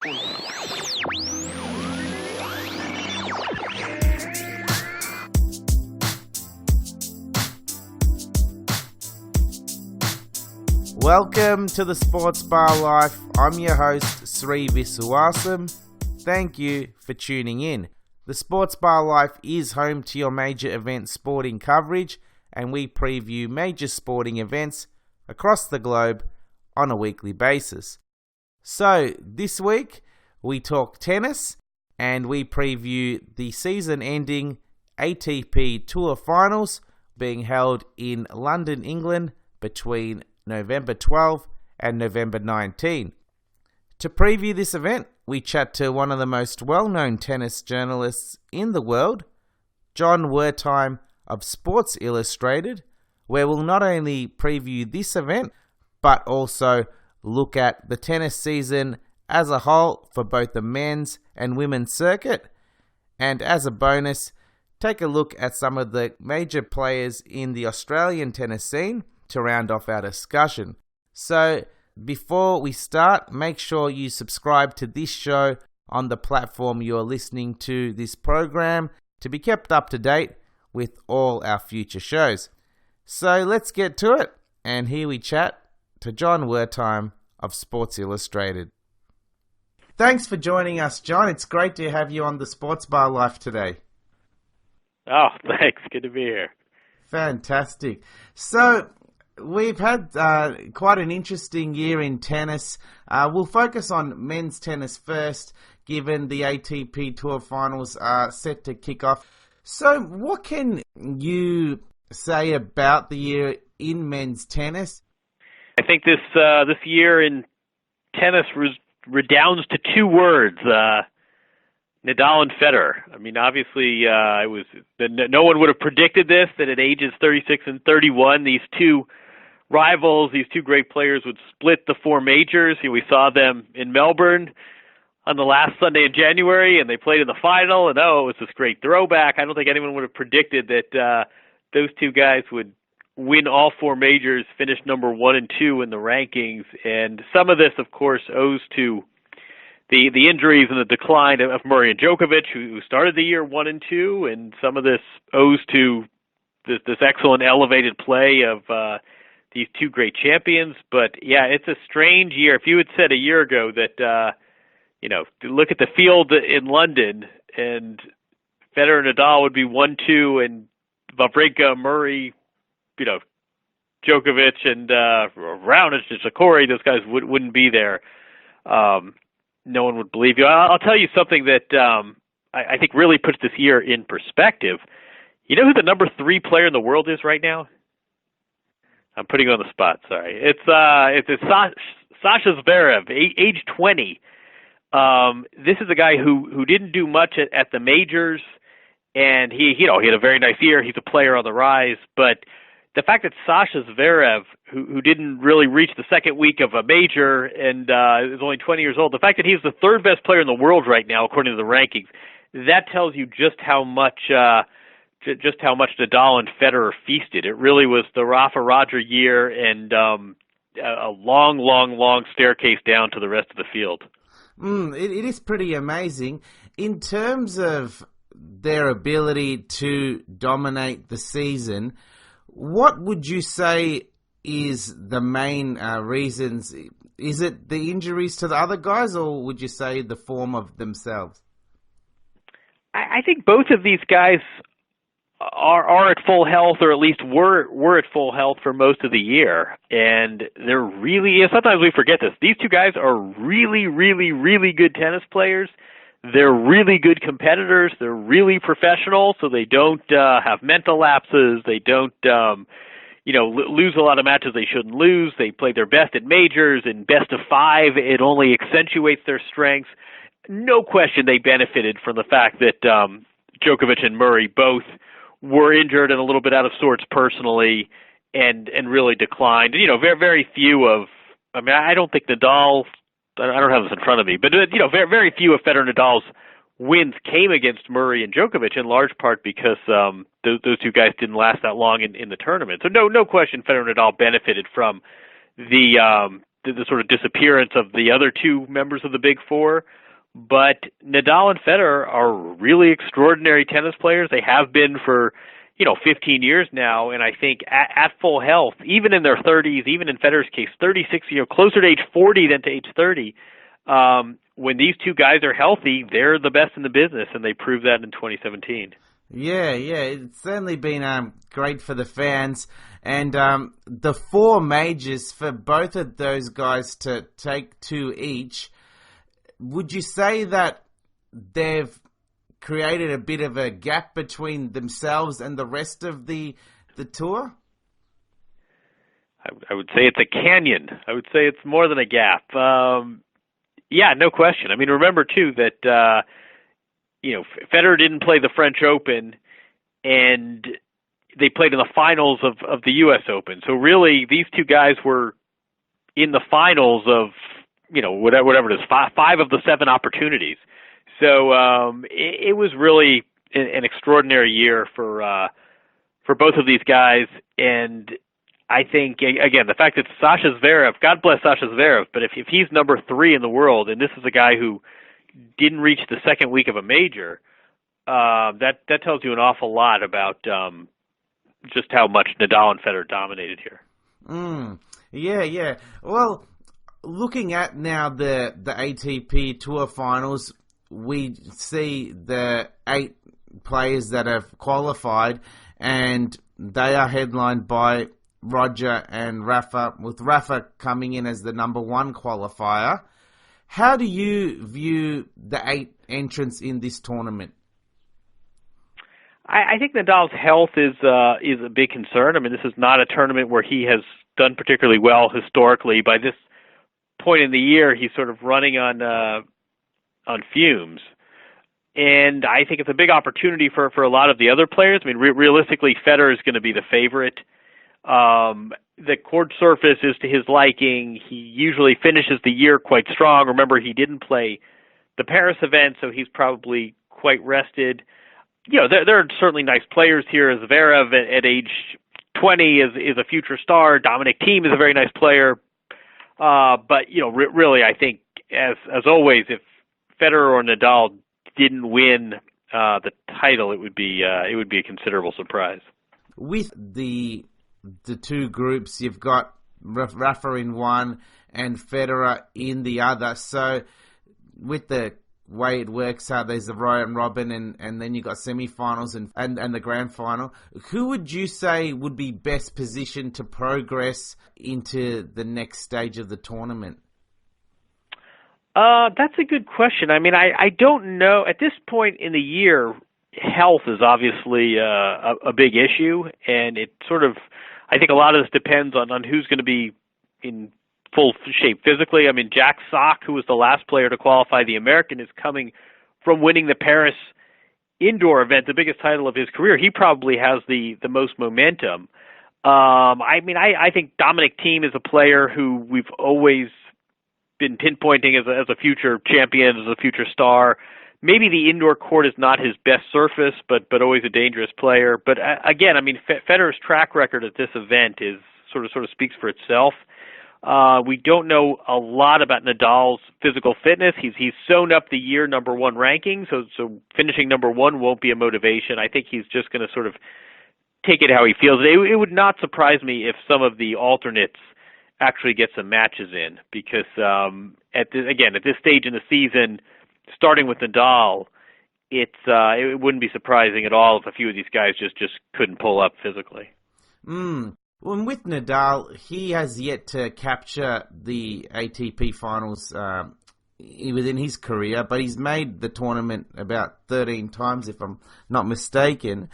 Welcome to the SportsBar Life. I'm your host, Sri Viswasam. Thank you for tuning in. The SportsBar Life is home to your major event sporting coverage, and we preview major sporting events across the globe on a weekly basis. So this week, we talk tennis, and we preview the season-ending ATP Tour Finals being held in London, England between November 12 and November 19. To preview this event, we chat to one of the most well-known tennis journalists in the world, Jon Wertheim of Sports Illustrated, where we'll not only preview this event, but also look at the tennis season as a whole for both the men's and women's circuit, and as a bonus, take a look at some of the major players in the Australian tennis scene to round off our discussion. So before we start, make sure you subscribe to this show on the platform you're listening to this program to be kept up to date with all our future shows. So let's get to it, and here we chat to Jon Wertheim of Sports Illustrated. Thanks for joining us, Jon. It's great to have you on the SportsBar Life today. Oh, thanks. Good to be here. Fantastic. So we've had quite an interesting year in tennis. We'll focus on men's tennis first, given the ATP Tour Finals are set to kick off. So what can you say about the year in men's tennis? I think this year in tennis redounds to two words, Nadal and Federer. I mean, obviously, no one would have predicted this, that at ages 36 and 31, these two rivals, these two great players would split the four majors. We saw them in Melbourne on the last Sunday in January, and they played in the final, and it was this great throwback. I don't think anyone would have predicted that those two guys would win all four majors, finish number 1 and 2 in the rankings, and some of this, of course, owes to the injuries and the decline of Murray and Djokovic, who started the year 1 and 2, and some of this owes to this excellent elevated play of these two great champions. But yeah, it's a strange year. If you had said a year ago that, look at the field in London and Federer and Nadal would be 1-2 and Wawrinka, Murray, Djokovic and Raonic and Shakori, those guys wouldn't be there. No one would believe you. I'll tell you something that I think really puts this year in perspective. You know who the number 3 player in the world is right now? I'm putting you on the spot. Sorry, it's Sasha Zverev, age 20. This is a guy who didn't do much at the majors, and he had a very nice year. He's a player on the rise, but the fact that Sasha Zverev, who didn't really reach the second week of a major and is only 20 years old, the fact that he's the 3rd best player in the world right now according to the rankings, that tells you just how much Nadal and Federer feasted. It really was the Rafa Roger year and a long staircase down to the rest of the field. It is pretty amazing. In terms of their ability to dominate the season, what would you say is the main reasons? Is it the injuries to the other guys, or would you say the form of themselves? I think both of these guys are at full health, or at least were at full health for most of the year. And they're really, sometimes we forget this, these two guys are really, really, really good tennis players. They're really good competitors. They're really professional, so they don't have mental lapses. They don't, lose a lot of matches they shouldn't lose. They play their best at majors and best of 5. It only accentuates their strengths. No question they benefited from the fact that Djokovic and Murray both were injured and a little bit out of sorts personally and really declined. Very, very few of, I don't think Nadal, I don't have this in front of me, but, very, very few of Federer and Nadal's wins came against Murray and Djokovic, in large part because those two guys didn't last that long in the tournament. So no question Federer and Nadal benefited from the the sort of disappearance of the other two members of the Big Four. But Nadal and Federer are really extraordinary tennis players. They have been for 15 years now, and I think at full health, even in their 30s, even in Federer's case, 36, closer to age 40 than to age 30. When these two guys are healthy, they're the best in the business, and they proved that in 2017. Yeah, it's certainly been great for the fans. And the four majors for both of those guys to take two each, would you say that they've created a bit of a gap between themselves and the rest of the tour? I would say it's a canyon. I would say it's more than a gap. Yeah, no question. I mean, remember, too, that Federer didn't play the French Open, and they played in the finals of the U.S. Open. So really, these two guys were in the finals of, whatever it is, five of the 7 opportunities. So it was really an extraordinary year for both of these guys. And I think, again, the fact that Sasha Zverev, God bless Sasha Zverev, but if he's number 3 in the world, and this is a guy who didn't reach the second week of a major, that tells you an awful lot about just how much Nadal and Federer dominated here. Yeah. Well, looking at now the ATP Tour Finals, we see the 8 players that have qualified, and they are headlined by Roger and Rafa, with Rafa coming in as the number 1 qualifier. How do you view the 8 entrants in this tournament? I think Nadal's health is a big concern. I mean, this is not a tournament where he has done particularly well historically. By this point in the year, he's sort of running on fumes. And I think it's a big opportunity for a lot of the other players. I mean, realistically, Federer is going to be the favorite. The court surface is to his liking. He usually finishes the year quite strong. Remember, he didn't play the Paris event, so he's probably quite rested. There are certainly nice players here. Zverev at age 20 is a future star. Dominic Thiem is a very nice player. But really, I think as always, if Federer or Nadal didn't win the title, it would be a considerable surprise. With the 2 groups, you've got Rafa in one and Federer in the other. So with the way it works out, there's the round robin and then you've got semi-finals and the grand final. Who would you say would be best positioned to progress into the next stage of the tournament? That's a good question. I mean, I don't know. At this point in the year, health is obviously a big issue, and it sort of, I think a lot of this depends on who's going to be in full shape physically. I mean, Jack Sock, who was the last player to qualify the American, is coming from winning the Paris indoor event, the biggest title of his career. He probably has the most momentum. I think Dominic Thiem is a player who we've always been pinpointing as a future champion, as a future star. Maybe the indoor court is not his best surface, but always a dangerous player. But again, I mean, Federer's track record at this event is sort of speaks for itself. We don't know a lot about Nadal's physical fitness. He's sewn up the year number 1 ranking, so finishing number 1 won't be a motivation. I think he's just going to sort of take it how he feels. It would not surprise me if some of the alternates actually get some matches in, because at this stage in the season, starting with Nadal, it wouldn't be surprising at all if a few of these guys just couldn't pull up physically. Well, with Nadal, he has yet to capture the ATP Finals within his career, but he's made the tournament about 13 times, if I'm not mistaken.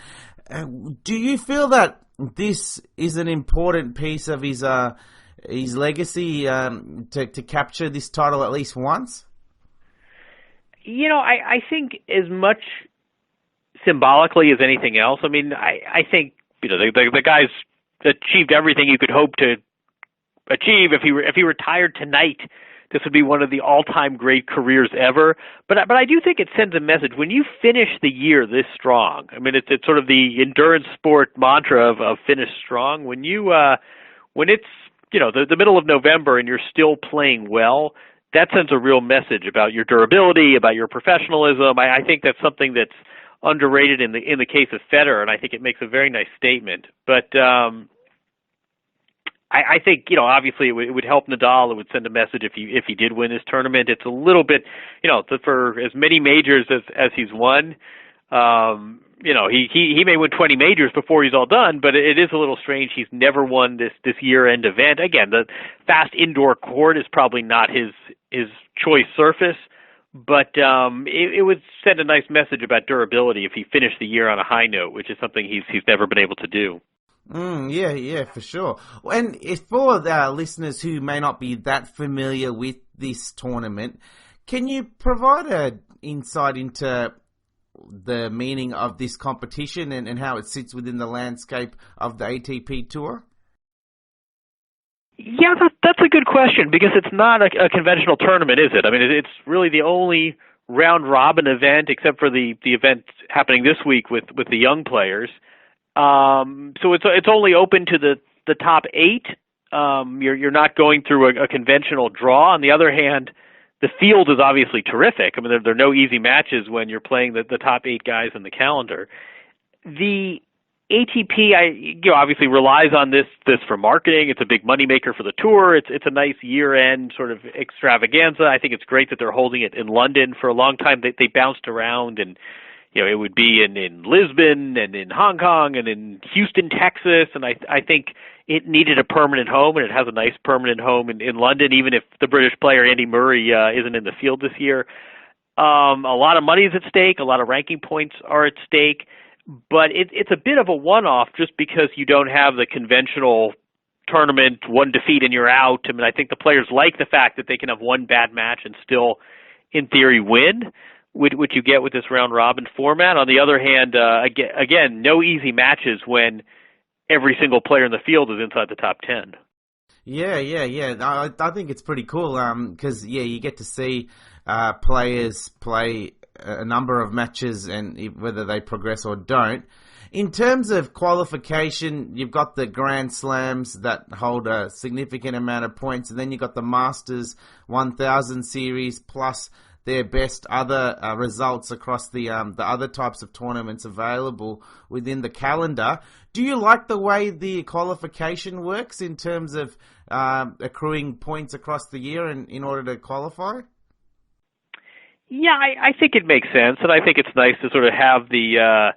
Do you feel that this is an important piece of his legacy to capture this title at least once? I think as much symbolically as anything else. I mean, I think the guy's achieved everything you could hope to achieve. If he retired tonight, this would be one of the all-time great careers ever. But I do think it sends a message when you finish the year this strong. I mean, it's sort of the endurance sport mantra of finish strong. When it's the middle of November and you're still playing well, that sends a real message about your durability, about your professionalism. I think that's something that's underrated in the case of Federer, and I think it makes a very nice statement. But I think, obviously it would help Nadal. It would send a message if he did win this tournament. It's a little bit, for as many majors as he's won, he may win 20 majors before he's all done, but it is a little strange he's never won this year-end event. Again, the fast indoor court is probably not his choice surface, but it would send a nice message about durability if he finished the year on a high note, which is something he's never been able to do. Yeah, for sure. And for the listeners who may not be that familiar with this tournament, can you provide an insight into the meaning of this competition and how it sits within the landscape of the ATP Tour? Yeah, that's a good question, because it's not a conventional tournament, is it? I mean, it's really the only round-robin event, except for the event happening this week with the young players. So it's only open to the top 8. You're not going through a conventional draw. On the other hand, the field is obviously terrific. I mean, there are no easy matches when you're playing the top 8 guys in the calendar. The ATP, obviously relies on this for marketing. It's a big moneymaker for the tour. It's a nice year-end sort of extravaganza. I think it's great that they're holding it in London. For a long time, they bounced around, and it would be in Lisbon and in Hong Kong and in Houston, Texas, and I think it needed a permanent home, and it has a nice permanent home in London, even if the British player Andy Murray isn't in the field this year. A lot of money is at stake. A lot of ranking points are at stake. But it's a bit of a one-off just because you don't have the conventional tournament, one defeat and you're out. I mean, I think the players like the fact that they can have one bad match and still, in theory, win, which you get with this round-robin format. On the other hand, again, no easy matches when every single player in the field is inside the top 10. Yeah. I think it's pretty cool because, you get to see players play a number of matches and whether they progress or don't. In terms of qualification, you've got the Grand Slams that hold a significant amount of points, and then you've got the Masters 1000 series plus their best other results across the other types of tournaments available within the calendar. Do you like the way the qualification works in terms of accruing points across the year in order to qualify? Yeah, I think it makes sense, and I think it's nice to sort of have the,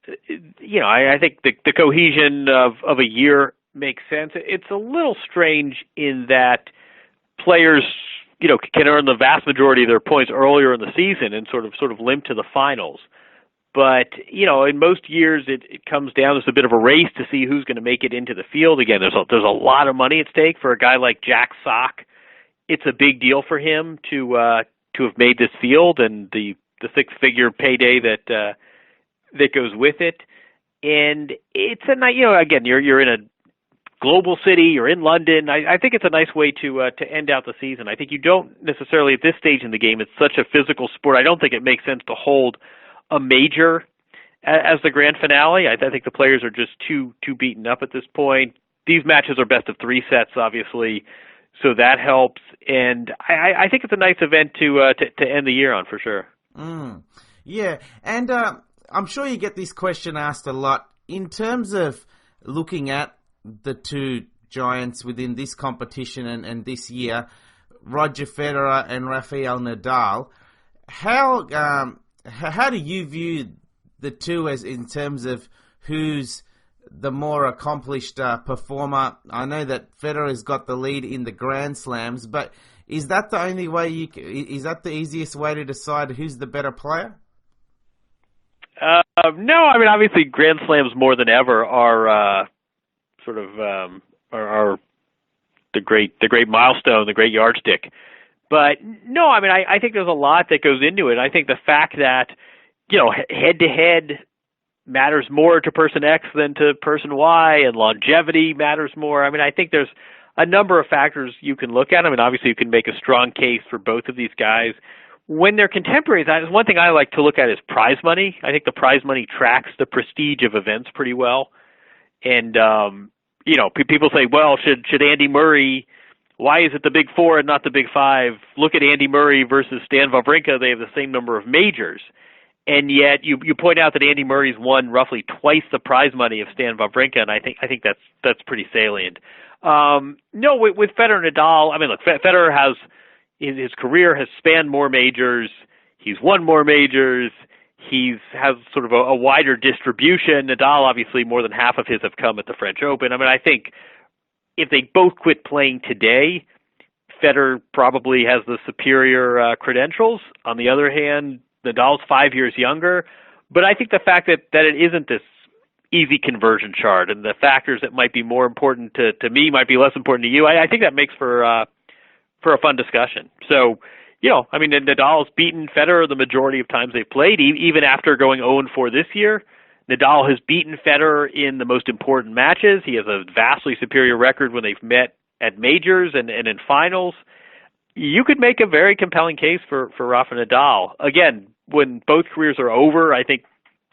I think the cohesion of a year makes sense. It's a little strange in that players, can earn the vast majority of their points earlier in the season and sort of limp to the finals. But, in most years it comes down, there's a bit of a race to see who's going to make it into the field. Again, there's a lot of money at stake for a guy like Jack Sock. It's a big deal for him to have made this field and the six-figure payday that goes with it. And it's a nice, again, you're in a global city, you're in London. I think it's a nice way to end out the season. I think you don't necessarily, at this stage in the game, it's such a physical sport, I don't think it makes sense to hold a major as the grand finale. I think the players are just too beaten up at this point. These matches are best of 3 sets, obviously, so that helps, and I think it's a nice event to end the year on, for sure. Yeah, and I'm sure you get this question asked a lot. In terms of looking at the two giants within this competition and this year, Roger Federer and Rafael Nadal, how do you view the two as in terms of who's the more accomplished performer? I know that Federer's got the lead in the Grand Slams, but is that the only way is that the easiest way to decide who's the better player? No, I mean, obviously Grand Slams more than ever are are the great milestone, the great yardstick. But no, I mean, I think there's a lot that goes into it. I think the fact that, head to head matters more to person X than to person Y, and longevity matters more. I mean, I think there's a number of factors you can look at. I mean, obviously you can make a strong case for both of these guys. When they're contemporaries, one thing I like to look at is prize money. I think the prize money tracks the prestige of events pretty well. And, people say, well, should Andy Murray? Why is it the Big Four and not the Big Five? Look at Andy Murray versus Stan Wawrinka. They have the same number of majors. And yet you point out that Andy Murray's won roughly twice the prize money of Stan Wawrinka, and I think that's pretty salient. No, with Federer and Nadal, I mean, look, Federer has, his career has spanned more majors. He's won more majors. Has sort of a wider distribution. Nadal, obviously, more than half of his have come at the French Open. I mean, I think if they both quit playing today, Federer probably has the superior credentials. On the other hand, Nadal's 5 years younger. But I think the fact that it isn't this easy conversion chart and the factors that might be more important to me might be less important to you, I think that makes for a fun discussion. So, I mean, Nadal's beaten Federer the majority of times they've played, even after going 0-4 this year. Nadal has beaten Federer in the most important matches. He has a vastly superior record when they've met at majors and in finals. You could make a very compelling case for Rafa Nadal. Again, when both careers are over, I think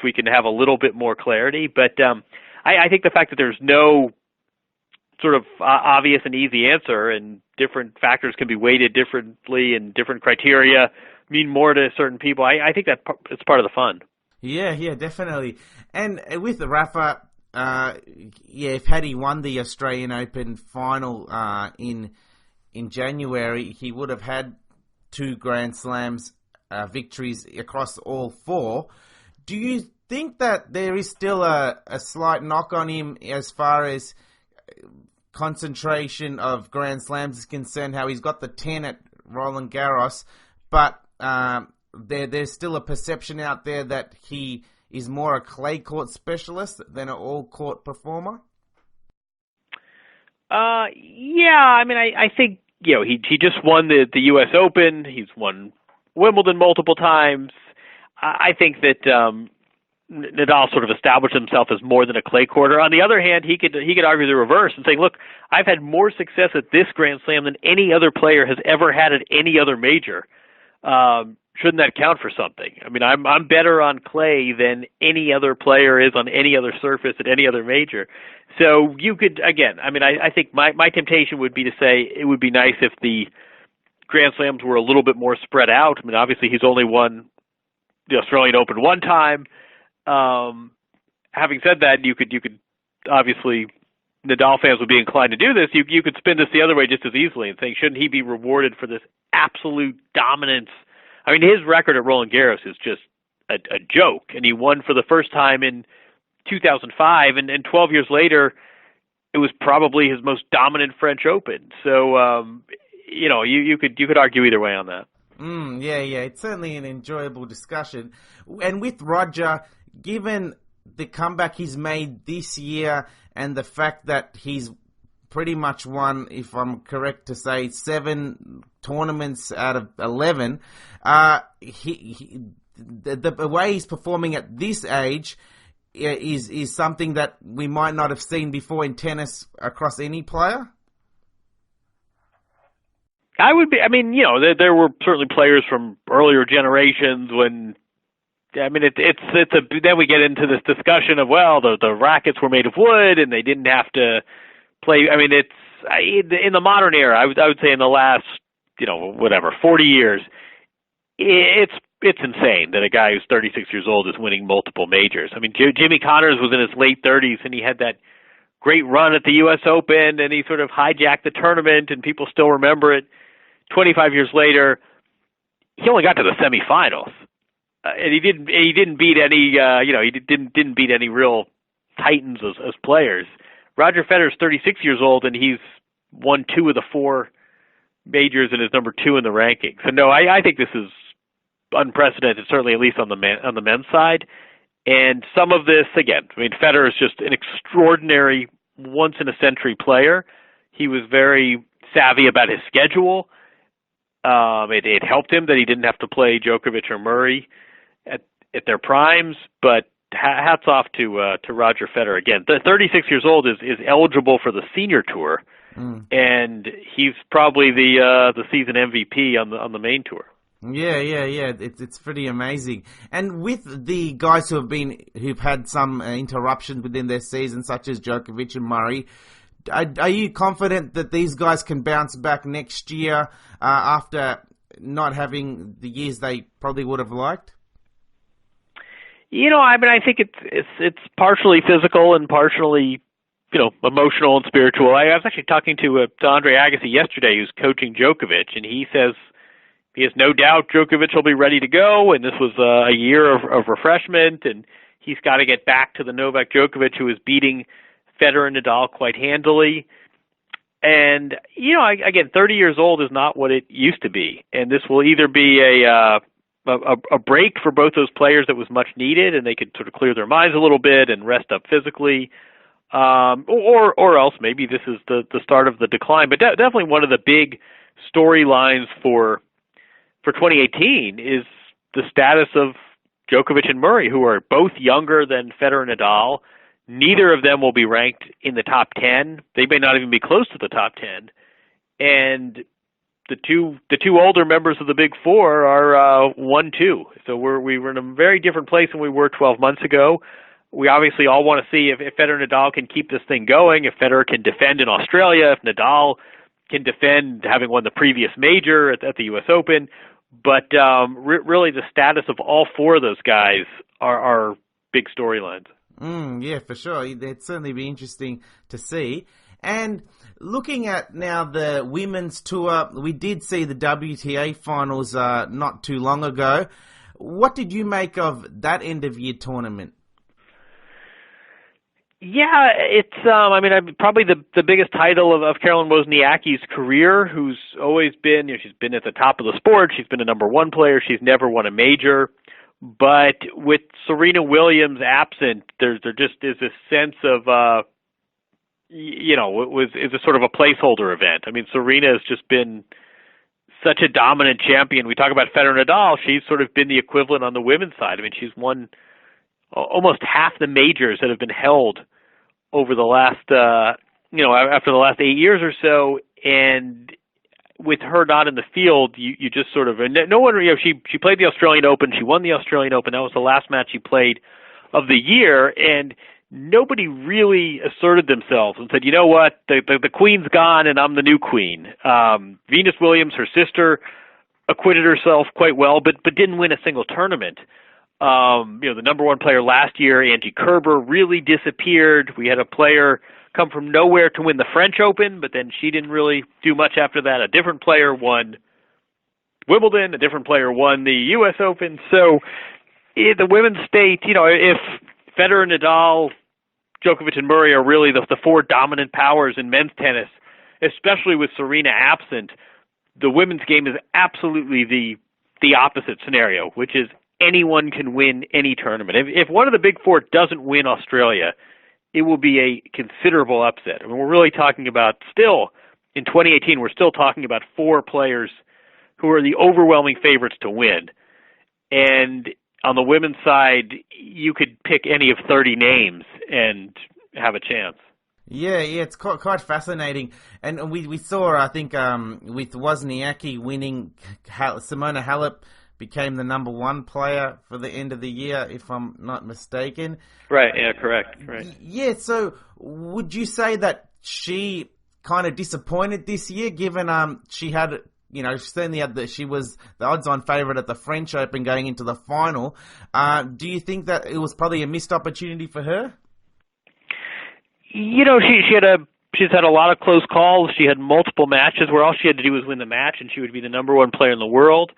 we can have a little bit more clarity. But I think the fact that there's no sort of obvious and easy answer, and different factors can be weighted differently and different criteria mean more to certain people, I think that it's part of the fun. Yeah, definitely. And with Rafa, if had he won the Australian Open final in January, he would have had 2 Grand Slams victories across all 4. Do you think that there is still a slight knock on him as far as concentration of Grand Slams is concerned, how he's got the 10 at Roland Garros, but there's still a perception out there that he is more a clay court specialist than an all-court performer? I mean, I think, he just won the U.S. Open. He's won Wimbledon multiple times. I think that Nadal sort of established himself as more than a clay courter. On the other hand, he could argue the reverse and say, look, I've had more success at this Grand Slam than any other player has ever had at any other major. Shouldn't that count for something? I mean, I'm better on clay than any other player is on any other surface at any other major. So you could, again, I mean, I think my temptation would be to say it would be nice if the Grand Slams were a little bit more spread out. I mean, obviously he's only won the Australian Open one time. Having said that, you could obviously, Nadal fans would be inclined to do this. You could spin this the other way just as easily and think, shouldn't he be rewarded for this absolute dominance? I mean, his record at Roland Garros is just a joke, and he won for the first time in 2005, and 12 years later, it was probably his most dominant French Open. So, you could argue either way on that. Yeah, it's certainly an enjoyable discussion. And with Roger, given the comeback he's made this year and the fact that he's pretty much won, if I'm correct to say, 7 tournaments out of 11, the way he's performing at this age is something that we might not have seen before in tennis across any player? There were certainly players from earlier generations when, then we get into this discussion of, the rackets were made of wood and they didn't have to play. I mean, in the modern era, I would say in the last, 40 years, it's insane that a guy who's 36 years old is winning multiple majors. I mean, Jimmy Connors was in his late 30s and he had that great run at the U.S. Open and he sort of hijacked the tournament and people still remember it. 25 years later, he only got to the semifinals, and he didn't beat any. He didn't beat any real titans as players. Roger Federer's 36 years old, and he's won 2 of the 4 majors and is number 2 in the rankings. So no, I think this is unprecedented, certainly at least on the men's side. And some of this, again, Federer is just an extraordinary, once in a century player. He was very savvy about his schedule. It helped him that he didn't have to play Djokovic or Murray at their primes, but hats off to Roger Federer. Again, 36 years old is eligible for the senior tour, and he's probably the season MVP on the main tour. Yeah. It's pretty amazing. And with the guys who've had some interruptions within their season, such as Djokovic and Murray, Are you confident that these guys can bounce back next year after not having the years they probably would have liked? I think it's partially physical and partially, emotional and spiritual. I was actually talking to Andre Agassi yesterday, who's coaching Djokovic, and he says he has no doubt Djokovic will be ready to go, and this was a year of refreshment, and he's got to get back to the Novak Djokovic who is beating Federer and Nadal quite handily. And, again, 30 years old is not what it used to be, and this will either be a break for both those players that was much needed, and they could sort of clear their minds a little bit and rest up physically, or else maybe this is the start of the decline. But definitely one of the big storylines for 2018 is the status of Djokovic and Murray, who are both younger than Federer and Nadal. Neither of them will be ranked in the top 10. They may not even be close to the top 10. And the two older members of the Big Four are 1-2. So we were in a very different place than we were 12 months ago. We obviously all want to see if Federer and Nadal can keep this thing going, if Federer can defend in Australia, if Nadal can defend having won the previous major at the U.S. Open. But really the status of all four of those guys are big storylines. Yeah, for sure. It'd certainly be interesting to see. And looking at now the women's tour, we did see the WTA finals not too long ago. What did you make of that end-of-year tournament? Yeah, it's probably the biggest title of Caroline Wozniacki's career, who's always been, she's been at the top of the sport, she's been a number one player, she's never won a major. But with Serena Williams absent, there just is a sense of, it was a sort of a placeholder event. I mean, Serena has just been such a dominant champion. We talk about Federer and Nadal, she's sort of been the equivalent on the women's side. I mean, she's won almost half the majors that have been held over the last, after the last 8 years or so, and with her not in the field, you just sort of, and no one, she played the Australian Open, she won the Australian Open, that was the last match she played of the year, and nobody really asserted themselves and said, you know what, the queen's gone and I'm the new queen. Venus Williams, her sister, acquitted herself quite well, but didn't win a single tournament. The number one player last year, Angie Kerber, really disappeared. We had a player come from nowhere to win the French Open, but then she didn't really do much after that. A different player won Wimbledon, a different player won the U.S. Open. So the women's state, if Federer, Nadal, Djokovic, and Murray are really the four dominant powers in men's tennis, especially with Serena absent, the women's game is absolutely the opposite scenario, which is anyone can win any tournament. If one of the big four doesn't win Australia, it will be a considerable upset. I mean, we're really talking about still, in 2018, we're still talking about four players who are the overwhelming favorites to win. And on the women's side, you could pick any of 30 names and have a chance. Yeah, it's quite fascinating. And we saw, I think, with Wozniacki winning, Simona Halep became the number one player for the end of the year, if I'm not mistaken. Right, yeah, correct. Yeah, so would you say that she kind of disappointed this year, given she had, certainly she was the odds-on favourite at the French Open going into the final. Do you think that it was probably a missed opportunity for her? She's had a lot of close calls. She had multiple matches where all she had to do was win the match and she would be the number one player in the world.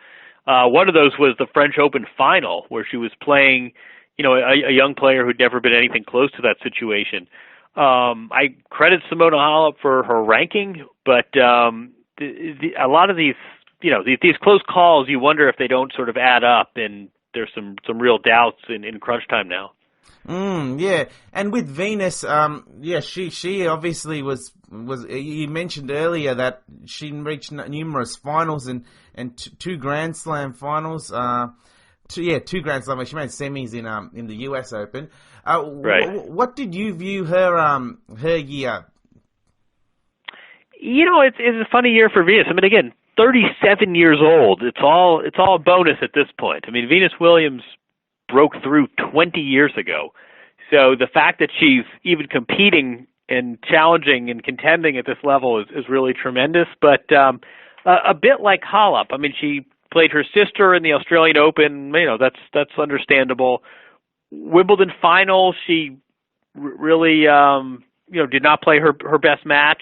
One of those was the French Open final, where she was playing, a young player who'd never been anything close to that situation. I credit Simona Halep for her ranking, but a lot of these, these close calls, you wonder if they don't sort of add up, and there's some real doubts in crunch time now. Yeah, and with Venus, she obviously was. You mentioned earlier that she reached numerous finals and two Grand Slam finals. Two Grand Slam. She made semis in the U.S. Open. Right. What did you view her year? It's a funny year for Venus. I mean, again, 37 years old. It's all a bonus at this point. I mean, Venus Williams broke through 20 years ago. So the fact that she's even competing and challenging and contending at this level is really tremendous. But a bit like Halep. I mean, she played her sister in the Australian Open. That's understandable. Wimbledon final, she really did not play her best match.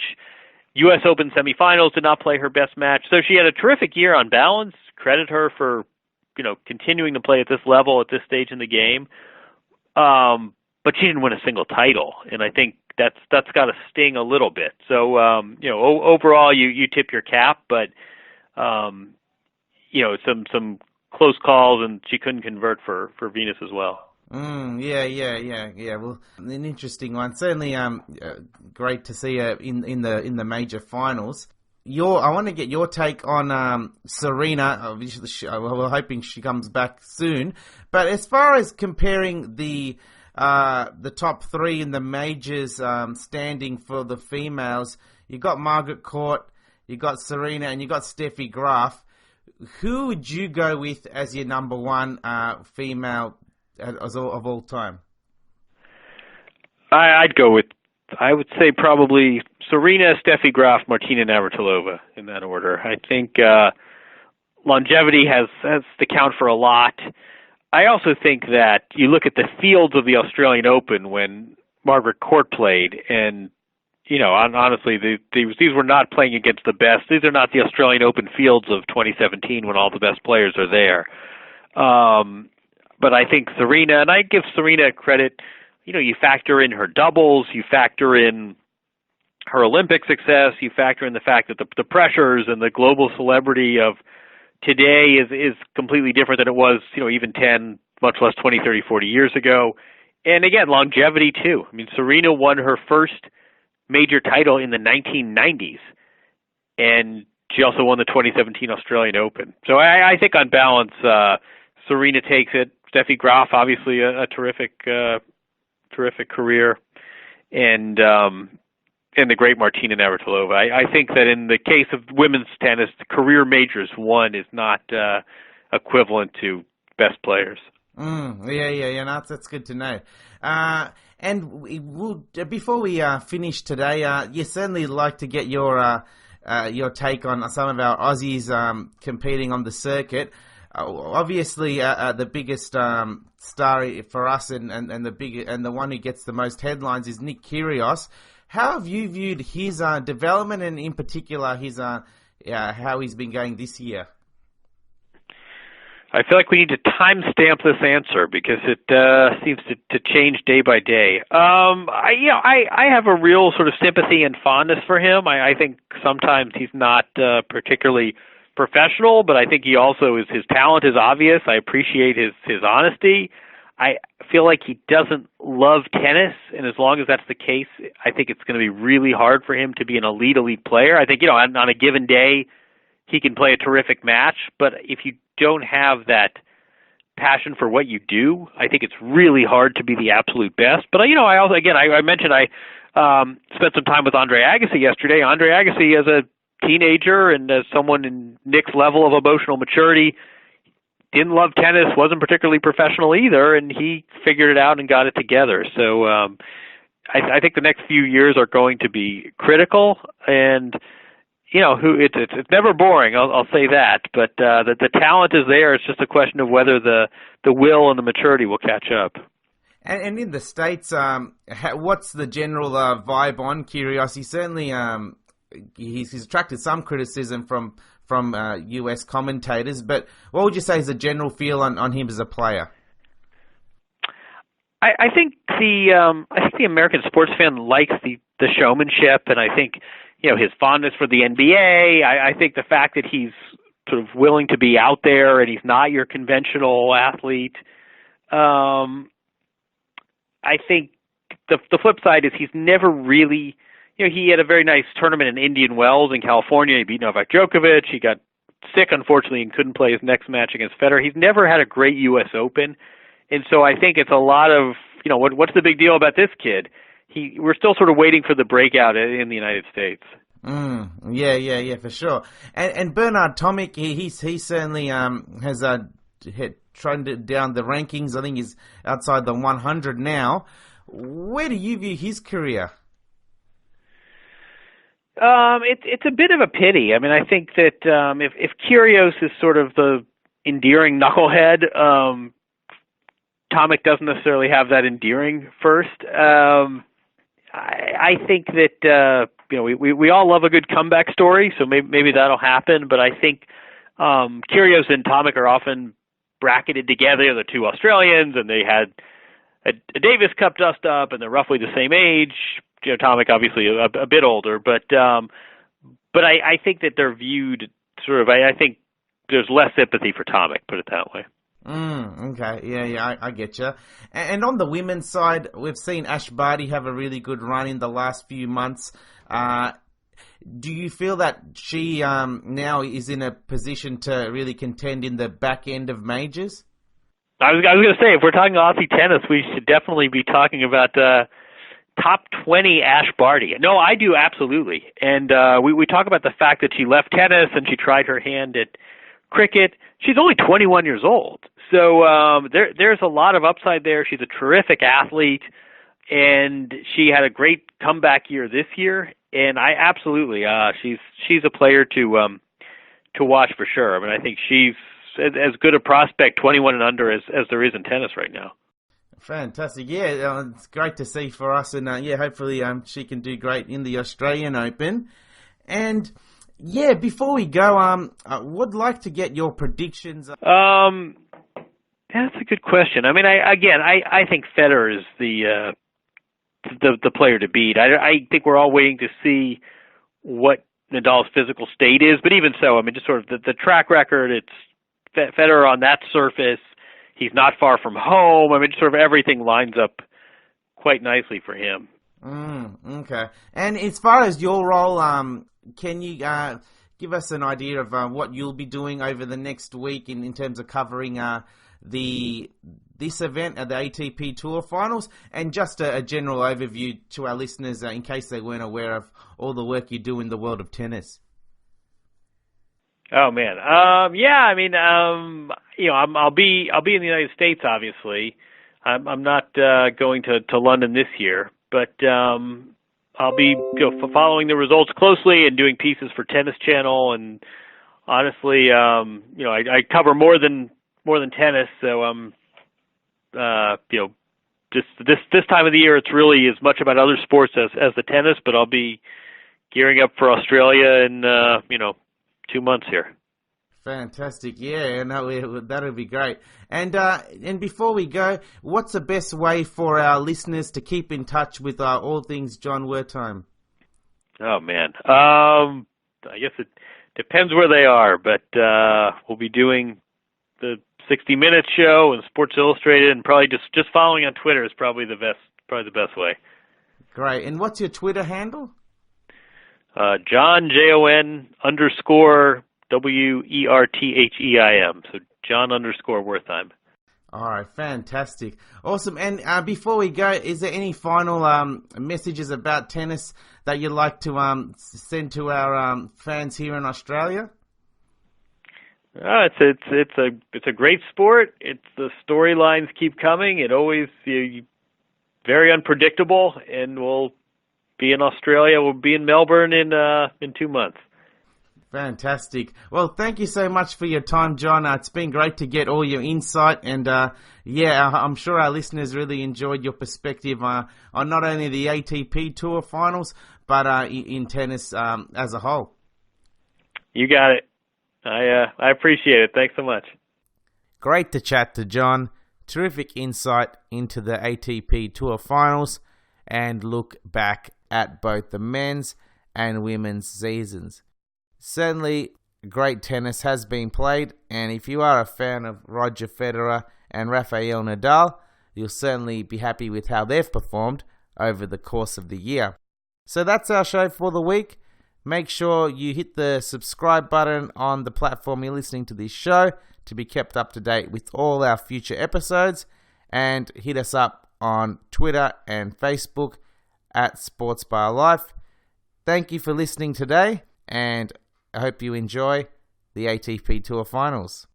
U.S. Open semifinals, did not play her best match. So she had a terrific year on balance. Credit her for continuing to play at this level at this stage in the game. But she didn't win a single title, and I think that's got to sting a little bit. So overall, you tip your cap, but some some close calls, and she couldn't convert for Venus as well. Yeah. Well, an interesting one. Certainly, great to see her in the major finals. I want to get your take on Serena. Obviously, we're hoping she comes back soon. But as far as comparing the top three in the majors standing for the females, you got Margaret Court, you got Serena, and you got Steffi Graf. Who would you go with as your number one female of all time? I'd go with, I would say probably Serena, Steffi Graf, Martina Navratilova in that order. I think longevity has to count for a lot. I also think that you look at the fields of the Australian Open when Margaret Court played, and honestly, these were not playing against the best. These are not the Australian Open fields of 2017 when all the best players are there. But I think Serena, and I give Serena credit, you factor in her doubles, you factor in her Olympic success, you factor in the fact that the pressures and the global celebrity of today is completely different than it was, even 10, much less 20, 30, 40 years ago. And again, longevity too. I mean, Serena won her first major title in the 1990s, and she also won the 2017 Australian Open. So I think on balance, Serena takes it. Steffi Graf, obviously a terrific career, and the great Martina Navratilova. I think that in the case of women's tennis, career majors won is not equivalent to best players. Yeah. No, that's good to know. And before we finish today, you certainly like to get your take on some of our Aussies competing on the circuit. Obviously, the biggest star for us and the one who gets the most headlines is Nick Kyrgios. How have you viewed his development, and in particular his how he's been going this year? I feel like we need to timestamp this answer because it seems to change day by day. I have a real sort of sympathy and fondness for him. I think sometimes he's not particularly professional, but I think he also his talent is obvious. I appreciate his honesty. I feel like he doesn't love tennis, and as long as that's the case, I think it's going to be really hard for him to be an elite player. I think, on a given day, he can play a terrific match, but if you don't have that passion for what you do, I think it's really hard to be the absolute best. But, I also, again, I mentioned I spent some time with Andre Agassi yesterday. Andre Agassi, as a teenager and as someone in Nick's level of emotional maturity, didn't love tennis, wasn't particularly professional either, and he figured it out and got it together. So I think the next few years are going to be critical, and it's never boring. I'll say that, but the talent is there. It's just a question of whether the will and the maturity will catch up. And in the States, what's the general vibe on Kyrgios? He certainly he's attracted some criticism from US commentators, but what would you say is the general feel on him as a player? I think the American sports fan likes the showmanship, and I think his fondness for the NBA. I think the fact that he's sort of willing to be out there and he's not your conventional athlete. I think the flip side is he's never really. He had a very nice tournament in Indian Wells in California. He beat Novak Djokovic. He got sick, unfortunately, and couldn't play his next match against Federer. He's never had a great U.S. Open. And so I think it's a lot of, what's the big deal about this kid? We're still sort of waiting for the breakout in the United States. Yeah, for sure. And Bernard Tomic, he certainly has trended down the rankings. I think he's outside the 100 now. Where do you view his career? It's a bit of a pity. I mean, I think that if Kyrgios is sort of the endearing knucklehead, Tomic doesn't necessarily have that endearing first. I think that we all love a good comeback story, so maybe that'll happen. But I think Kyrgios and Tomic are often bracketed together. They're two Australians, and they had a Davis Cup dust up, and they're roughly the same age. Tomic obviously a bit older, but I think that they're viewed sort of. I think there's less sympathy for Tomic, put it that way. Okay, yeah, I get you. And on the women's side, we've seen Ash Barty have a really good run in the last few months. Do you feel that she now is in a position to really contend in the back end of majors? I was going to say, if we're talking Aussie tennis, we should definitely be talking about top 20 Ash Barty. No, I do, absolutely. And we talk about the fact that she left tennis and she tried her hand at cricket. She's only 21 years old. So there's a lot of upside there. She's a terrific athlete, and she had a great comeback year this year. And I absolutely, she's a player to watch for sure. I mean, I think she's as good a prospect, 21 and under, as there is in tennis right now. Fantastic. Yeah, it's great to see for us. And hopefully she can do great in the Australian Open. And yeah, before we go, I would like to get your predictions. That's a good question. I mean, I think Federer is the player to beat. I think we're all waiting to see what Nadal's physical state is, but even so, I mean, just sort of the track record. It's Federer on that surface. He's not far from home. I mean, just sort of everything lines up quite nicely for him. Okay. And as far as your role, can you give us an idea of what you'll be doing over the next week in terms of covering this event at the ATP Tour Finals, and just a general overview to our listeners in case they weren't aware of all the work you do in the world of tennis? Oh man, yeah. I mean, I'll be in the United States. Obviously, I'm not going to London this year, but I'll be following the results closely and doing pieces for Tennis Channel. And honestly, I cover more than tennis, so just this time of the year, it's really as much about other sports as the tennis. But I'll be gearing up for Australia in 2 months here. Fantastic. Yeah, no, that'll be great. And before we go, what's the best way for our listeners to keep in touch with all things Jon Wertheim? Oh, man. I guess it depends where they are, but we'll be doing the 60 Minutes show and Sports Illustrated, and probably just following on Twitter is probably the best way. Great. And what's your Twitter handle? Jon, Jon _ Wertheim. So Jon _ Wertheim. All right, fantastic. Awesome. And before we go, is there any final messages about tennis that you'd like to send to our fans here in Australia? It's a great sport. The storylines keep coming. It always very unpredictable, and we'll be in Australia. We'll be in Melbourne in 2 months. Fantastic. Well, thank you so much for your time, Jon. It's been great to get all your insight, and I'm sure our listeners really enjoyed your perspective on not only the ATP Tour Finals, but in tennis as a whole. You got it. I appreciate it. Thanks so much. Great to chat to Jon. Terrific insight into the ATP Tour Finals and look back at both the men's and women's seasons. Certainly, great tennis has been played, and if you are a fan of Roger Federer and Rafael Nadal, you'll certainly be happy with how they've performed over the course of the year. So that's our show for the week. Make sure you hit the subscribe button on the platform you're listening to this show to be kept up to date with all our future episodes, and hit us up on Twitter and Facebook at SportsBar Life. Thank you for listening today, and I hope you enjoy the ATP Tour Finals.